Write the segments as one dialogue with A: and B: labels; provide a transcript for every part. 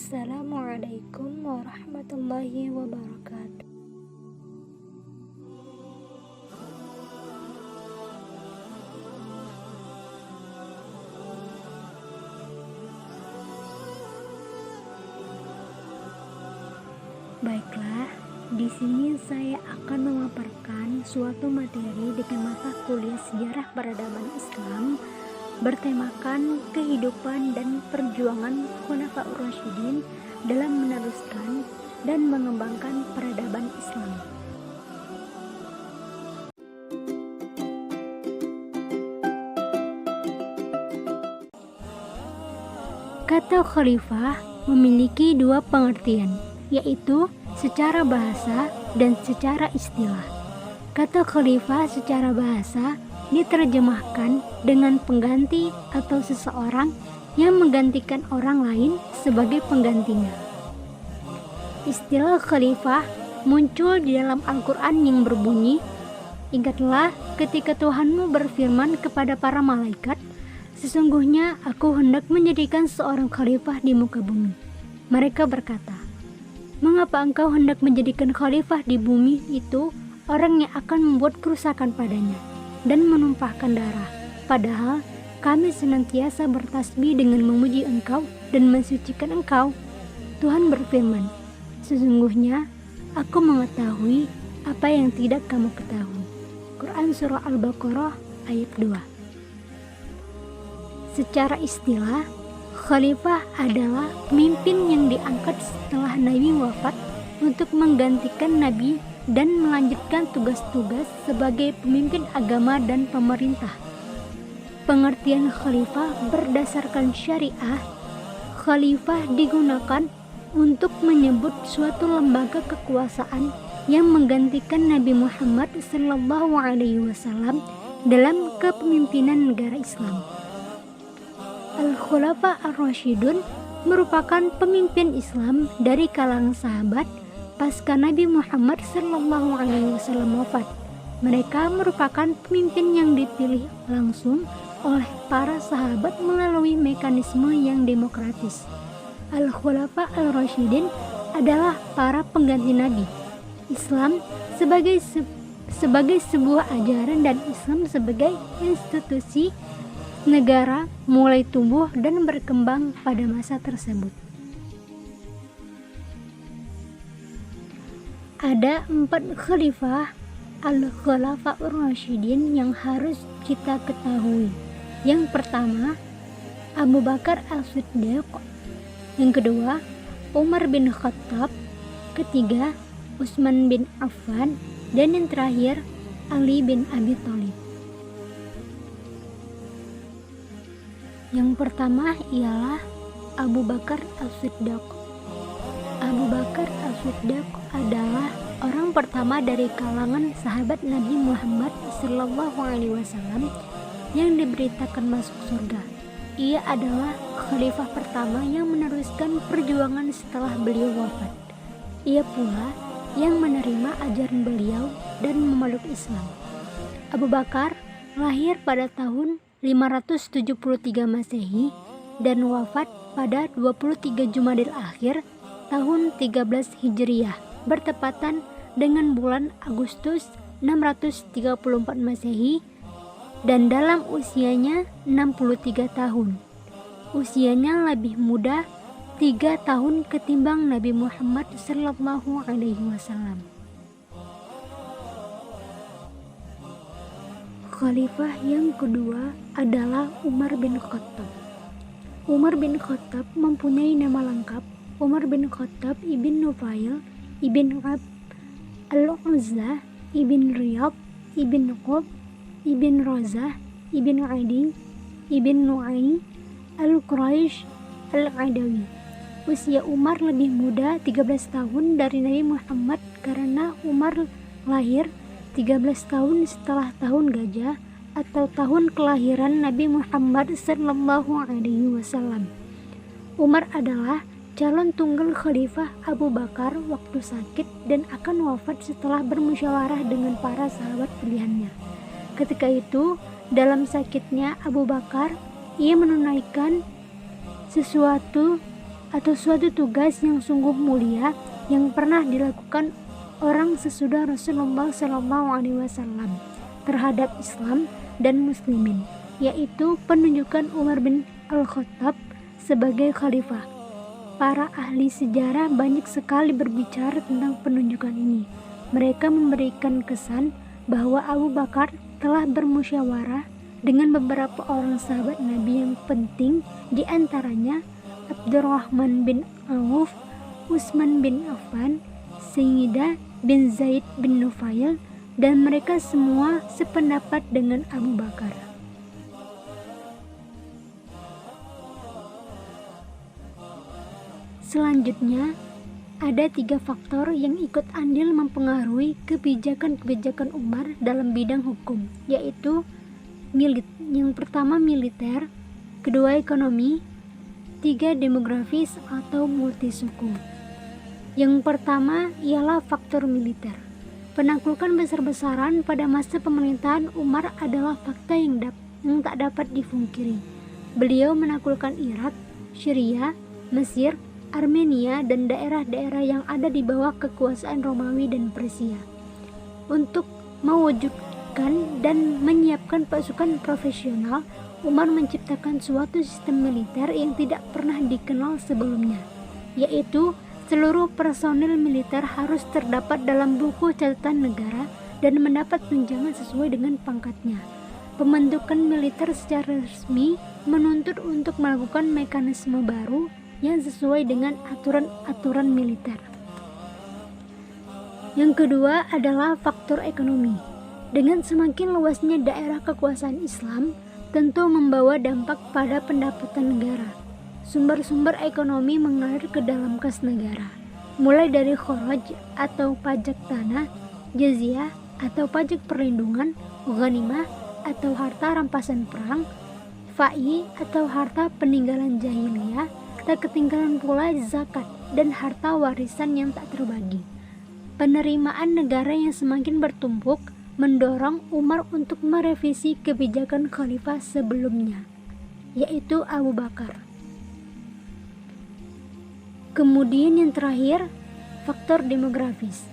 A: Assalamualaikum warahmatullahi wabarakatuh. Baiklah, di sini saya akan memaparkan suatu materi dengan mata kuliah Sejarah Peradaban Islam bertemakan kehidupan dan perjuangan Khulafaur Rasyidin dalam meneruskan dan mengembangkan peradaban Islam. Kata khalifah memiliki dua pengertian, yaitu secara bahasa dan secara istilah. Kata khalifah secara bahasa diterjemahkan dengan pengganti atau seseorang yang menggantikan orang lain sebagai penggantinya. Istilah khalifah muncul di dalam Al-Quran yang berbunyi, "Ingatlah ketika Tuhanmu berfirman kepada para malaikat, sesungguhnya aku hendak menjadikan seorang khalifah di muka bumi." Mereka berkata, "Mengapa engkau hendak menjadikan khalifah di bumi itu orang yang akan membuat kerusakan padanya dan menumpahkan darah, padahal kami senantiasa bertasbih dengan memuji engkau dan mensucikan engkau?" Tuhan berfirman, "Sesungguhnya aku mengetahui apa yang tidak kamu ketahui." Quran Surah Al-Baqarah ayat 2. Secara istilah, khalifah adalah pemimpin yang diangkat setelah Nabi wafat untuk menggantikan Nabi dan melanjutkan tugas-tugas sebagai pemimpin agama dan pemerintah. Pengertian khalifah berdasarkan syariah, khalifah digunakan untuk menyebut suatu lembaga kekuasaan yang menggantikan Nabi Muhammad SAW dalam kepemimpinan negara Islam. Al-Khulafa Ar-Rasyidun merupakan pemimpin Islam dari kalangan sahabat pasca Nabi Muhammad SAW wafat. Mereka merupakan pemimpin yang dipilih langsung oleh para sahabat melalui mekanisme yang demokratis. Al-Khulafa Ar-Rasyidin adalah para pengganti Nabi. Islam sebagai sebuah ajaran dan Islam sebagai institusi negara mulai tumbuh dan berkembang pada masa tersebut. Ada 4 khalifah Al-Khulafaur Rasyidin yang harus kita ketahui. Yang pertama, Abu Bakar As-Siddiq. Yang kedua, Umar bin Khattab. Ketiga, Utsman bin Affan. Dan yang terakhir, Ali bin Abi Thalib. Yang pertama ialah Abu Bakar As-Siddiq. Abu Bakar As-Siddiq adalah orang pertama dari kalangan sahabat Nabi Muhammad SAW yang diberitakan masuk surga. Ia adalah khalifah pertama yang meneruskan perjuangan setelah beliau wafat. Ia pula yang menerima ajaran beliau dan memeluk Islam. Abu Bakar lahir pada tahun 573 Masehi dan wafat pada 23 Jumadil Akhir tahun 13 Hijriah, bertepatan dengan bulan Agustus 634 Masehi, dan dalam usianya 63 tahun. Usianya lebih muda 3 tahun ketimbang Nabi Muhammad SAW. Khalifah yang kedua adalah Umar bin Khattab. Umar bin Khattab mempunyai nama lengkap Umar bin Khattab ibn Nufail ibn Ab al-Uzza ibn Riyad ibn Qub ibn Razah ibn Adi ibn Nu'ay al-Quraish al-Adawi. Usia Umar lebih muda 13 tahun dari Nabi Muhammad karena Umar lahir 13 tahun setelah tahun gajah atau tahun kelahiran Nabi Muhammad SAW. Umar adalah calon tunggal khalifah Abu Bakar waktu sakit dan akan wafat setelah bermusyawarah dengan para sahabat pilihannya. Ketika itu, dalam sakitnya Abu Bakar, ia menunaikan sesuatu atau suatu tugas yang sungguh mulia yang pernah dilakukan orang sesudah Rasulullah SAW terhadap Islam dan Muslimin, yaitu penunjukan Umar bin Al-Khattab sebagai khalifah. Para ahli sejarah banyak sekali berbicara tentang penunjukan ini. Mereka memberikan kesan bahwa Abu Bakar telah bermusyawarah dengan beberapa orang sahabat Nabi yang penting, di antaranya Abdurrahman bin Auf, Utsman bin Affan, Sayyidah bin Zaid bin Nufail, dan mereka semua sependapat dengan Abu Bakar. Selanjutnya, ada 3 faktor yang ikut andil mempengaruhi kebijakan-kebijakan Umar dalam bidang hukum, yaitu yang pertama militer, kedua ekonomi, 3 demografis atau multisuku. Yang pertama ialah faktor militer. Penaklukan besar-besaran pada masa pemerintahan Umar adalah fakta yang tak dapat dipungkiri. Beliau menaklukkan Irak, Syria, Mesir, Armenia, dan daerah-daerah yang ada di bawah kekuasaan Romawi dan Persia. Untuk mewujudkan dan menyiapkan pasukan profesional, Umar menciptakan suatu sistem militer yang tidak pernah dikenal sebelumnya, yaitu seluruh personil militer harus terdapat dalam buku catatan negara dan mendapat tunjangan sesuai dengan pangkatnya. Pembentukan militer secara resmi menuntut untuk melakukan mekanisme baru yang sesuai dengan aturan-aturan militer. Yang kedua adalah faktor ekonomi. Dengan semakin luasnya daerah kekuasaan Islam, tentu membawa dampak pada pendapatan negara. Sumber-sumber ekonomi mengalir ke dalam kas negara, mulai dari kharaj atau pajak tanah, jazyah atau pajak perlindungan, ghanimah atau harta rampasan perang, fa'i atau harta peninggalan jahiliyah. Tak ketinggalan pula zakat dan harta warisan yang tak terbagi. Penerimaan negara yang semakin bertumpuk mendorong Umar untuk merevisi kebijakan khalifah sebelumnya, yaitu Abu Bakar. Kemudian yang terakhir, faktor demografis.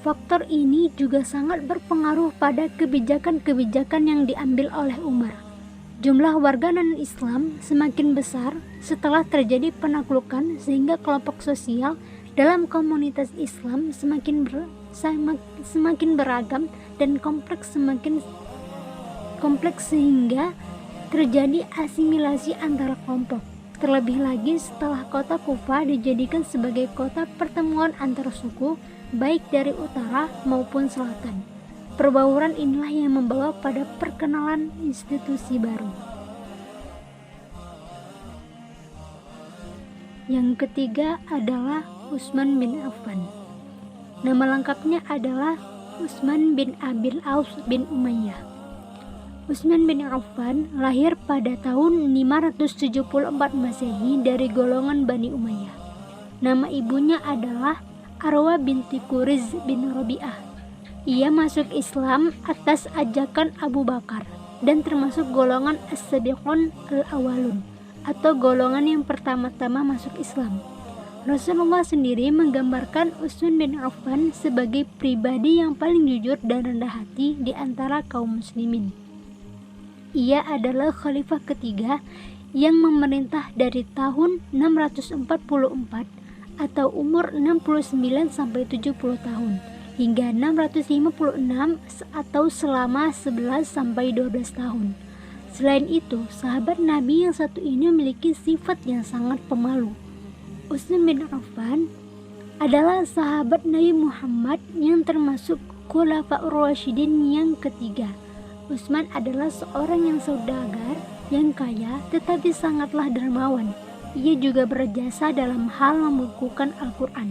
A: Faktor ini juga sangat berpengaruh pada kebijakan-kebijakan yang diambil oleh Umar. Jumlah warga non-Islam semakin besar setelah terjadi penaklukan, sehingga kelompok sosial dalam komunitas Islam semakin beragam dan kompleks sehingga terjadi asimilasi antara kelompok. Terlebih lagi setelah kota Kufa dijadikan sebagai kota pertemuan antar suku, baik dari utara maupun selatan. Perbauran inilah yang membawa pada perkenalan institusi baru. Yang ketiga adalah Utsman bin Affan. Nama lengkapnya adalah Utsman bin Abil Aus bin Umayyah. Utsman bin Affan lahir pada tahun 574 Masehi dari golongan Bani Umayyah. Nama ibunya adalah Arwa binti Kuriz bin Rabi'ah. Ia masuk Islam atas ajakan Abu Bakar dan termasuk golongan as-sabiqun al-awwalun atau golongan yang pertama-tama masuk Islam. Rasulullah sendiri menggambarkan Utsman bin Affan sebagai pribadi yang paling jujur dan rendah hati di antara kaum muslimin. Ia adalah khalifah ketiga yang memerintah dari tahun 644 atau umur 69 sampai 70 tahun. Hingga 656 atau selama 11 sampai 12 tahun. Selain itu, sahabat Nabi yang satu ini memiliki sifat yang sangat pemalu. Utsman bin Affan adalah sahabat Nabi Muhammad yang termasuk Khulafaur Rasyidin yang ketiga. Utsman adalah seorang yang saudagar, yang kaya, tetapi sangatlah dermawan. Ia juga berjasa dalam hal membukukan Al-Quran.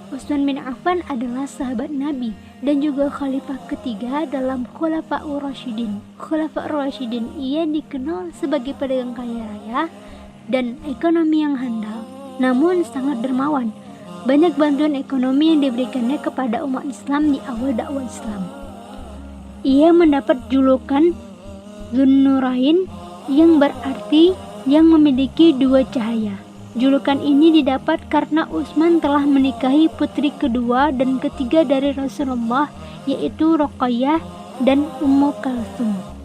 A: Utsman bin Affan adalah sahabat Nabi dan juga khalifah ketiga dalam Khulafaur Rasyidin. Khulafaur Rasyidin ia dikenal sebagai pedagang kaya raya dan ekonomi yang handal, namun sangat dermawan. Banyak bantuan ekonomi yang diberikannya kepada umat Islam di awal dakwah Islam. Ia mendapat julukan Dzun Nurain yang berarti yang memiliki dua cahaya. Julukan ini didapat karena Utsman telah menikahi putri kedua dan ketiga dari Rasulullah, yaitu Ruqayyah dan Ummu Kalsum.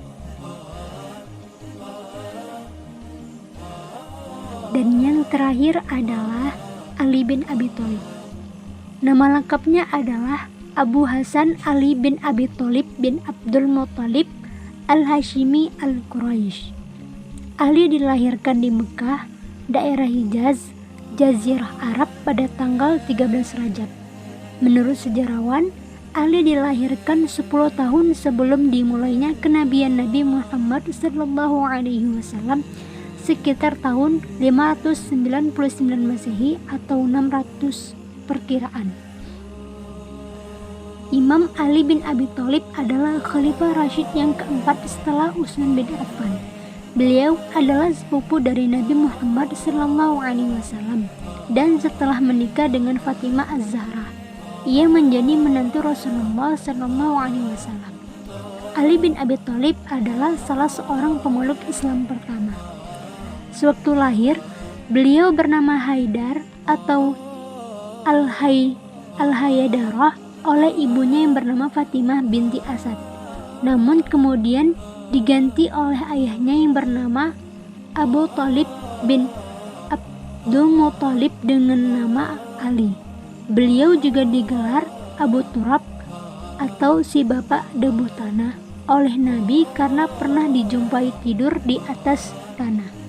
A: Dan yang terakhir adalah Ali bin Abi Thalib. Nama lengkapnya adalah Abu Hasan Ali bin Abi Thalib bin Abdul Muthalib Al-Hashimi Al-Quraisy. Ali dilahirkan di Mekah, daerah Hijaz, Jazirah Arab pada tanggal 13 Rajab. Menurut sejarawan, Ali dilahirkan 10 tahun sebelum dimulainya kenabian Nabi Muhammad SAW sekitar tahun 599 Masehi atau 600 perkiraan. Imam Ali bin Abi Thalib adalah Khalifah Rashid yang keempat setelah Utsman bin Affan. Beliau adalah sepupu dari Nabi Muhammad SAW dan setelah menikah dengan Fatimah Az-Zahra, ia menjadi menantu Rasulullah SAW. Ali bin Abi Thalib adalah salah seorang pemeluk Islam pertama. Sewaktu lahir, beliau bernama Haidar atau Al-Hayadarah oleh ibunya yang bernama Fatimah binti Asad. Namun kemudian diganti oleh ayahnya yang bernama Abu Thalib bin Abdul Muthalib dengan nama Ali. Beliau juga digelar Abu Turab atau si bapak debu tanah oleh Nabi karena pernah dijumpai tidur di atas tanah.